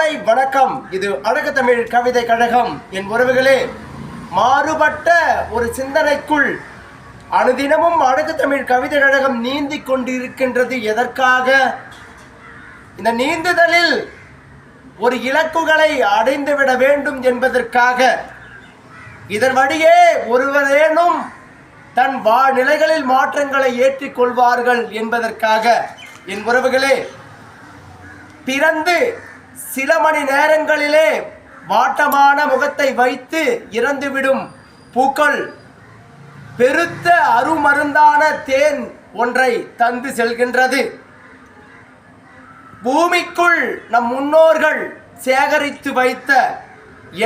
காலை வணக்கம். இது அழகு தமிழ் கவிதை கழகம். என் உறவுகளே, மாறுபட்ட ஒரு சிந்தனைக்குள் அனுதினமும் அழகு தமிழ் கவிதை கழகம் நீந்தி கொண்டிருக்கின்றது. எதற்காக? இந்த நீந்துதலில் ஒரு இலக்குகளை அடைந்துவிட வேண்டும் என்பதற்காக. இதன் வழியே ஒருவரேனும் தன் நிலைகளில் மாற்றங்களை ஏற்றிக்கொள்வார்கள் என்பதற்காக. என் உறவுகளே, பிறந்து சில மணி நேரங்களிலே வாட்டமான முகத்தை வைத்து இறந்துவிடும் பூக்கள் பெருத்த அருமருந்தான தேன் ஒன்றை தந்து செல்கின்றது. பூமிக்குள் நம் முன்னோர்கள் சேகரித்து வைத்த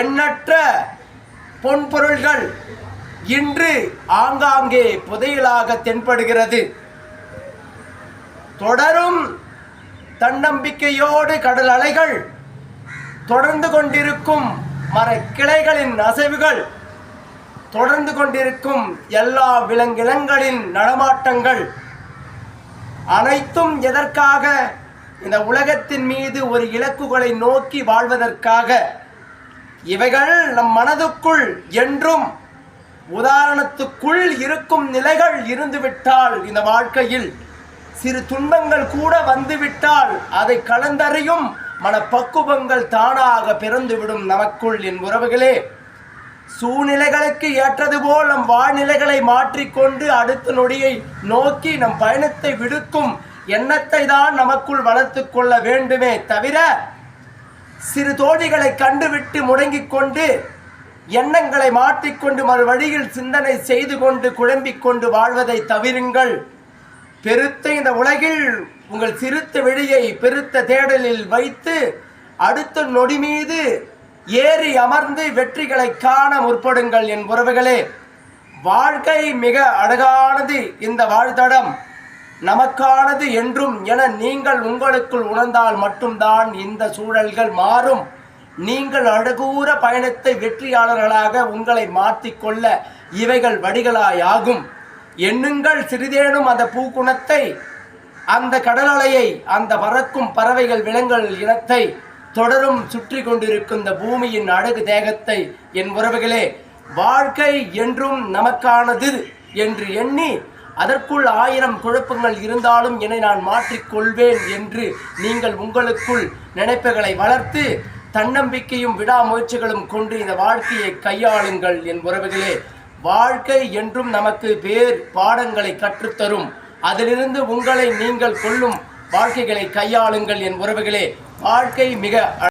எண்ணற்ற பொன்பொருள்கள் இன்று ஆங்காங்கே புதையலாக தென்படுகிறது. தொடரும் தன்னம்பிக்கையோடு கடல் அலைகள், தொடர்ந்து கொண்டிருக்கும் மர கிளைகளின் அசைவுகள், தொடர்ந்து கொண்டிருக்கும் எல்லா விலங்கினங்களின் நடமாட்டங்கள் அனைத்தும் எதற்காக? இந்த உலகத்தின் மீது ஒரு இலக்குகளை நோக்கி வாழ்வதற்காக. இவைகள் நம் மனதுக்குள் என்றும் உதாரணத்துக்குள் இருக்கும் நிலைகள் இருந்துவிட்டால், இந்த வாழ்க்கையில் சிறு துன்பங்கள் கூட வந்துவிட்டால் அதை கலந்தறியும் மனப்பக்குவங்கள் தானாக பிறந்துவிடும் நமக்குள். என் உறவுகளே, சூழ்நிலைகளுக்கு ஏற்றது போல் நம் வாழ்நிலைகளை மாற்றிக்கொண்டு அடுத்த நொடியை நோக்கி நம் பயணத்தை விடுக்கும் எண்ணத்தை தான் நமக்குள் வளர்த்து கொள்ள வேண்டுமே தவிர, சிறு தோழிகளை கண்டுவிட்டு முடங்கிக் கொண்டு எண்ணங்களை மாற்றிக்கொண்டு மறு வழியில் சிந்தனை செய்து கொண்டு குழம்பிக் கொண்டு வாழ்வதை தவிருங்கள். பெருத்த இந்த உலகில் உங்கள் சிறுத்த வெளியை பெருத்த தேடலில் வைத்து அடுத்த நொடி மீது ஏறி அமர்ந்து வெற்றிகளை காண முற்படுங்கள். என் உறவுகளே, வாழ்க்கை மிக அழகானது. இந்த வாழ்த்தடம் நமக்கானது என்றும் என நீங்கள் உங்களுக்குள் உணர்ந்தால் மட்டும்தான் இந்த சூழல்கள் மாறும். நீங்கள் அழகூர பயணத்தை வெற்றியாளர்களாக உங்களை மாற்றிக்கொள்ள இவைகள் வடிகளாயாகும். எண்ணுங்கள் சிறிதேனும் அந்த பூக்குணத்தை, அந்த கடலலையை, அந்த பறக்கும் பறவைகள் விலங்குகள் இனத்தை, தொடரும் சுற்றி கொண்டிருக்கும் இந்த பூமியின் அழகு தேகத்தை. என் உறவுகளே, வாழ்க்கை என்றும் நமக்கானது என்று எண்ணி அதற்குள் 1000 குழப்பங்கள் இருந்தாலும் என்னை நான் மாற்றிக்கொள்வேன் என்று நீங்கள் உங்களுக்குள் நினைப்புகளை வளர்த்து தன்னம்பிக்கையும் விடாமுயற்சிகளும் கொண்டு இந்த வாழ்க்கையை கையாளுங்கள். என் உறவுகளே, வாழ்க்கை என்றும் நமக்கு பாடங்களை கற்றுத்தரும். அதிலிருந்து உங்களை நீங்கள் கொள்ளும் வாழ்க்கைகளை கையாளுங்கள். என் உறவுகளே, வாழ்க்கை மிக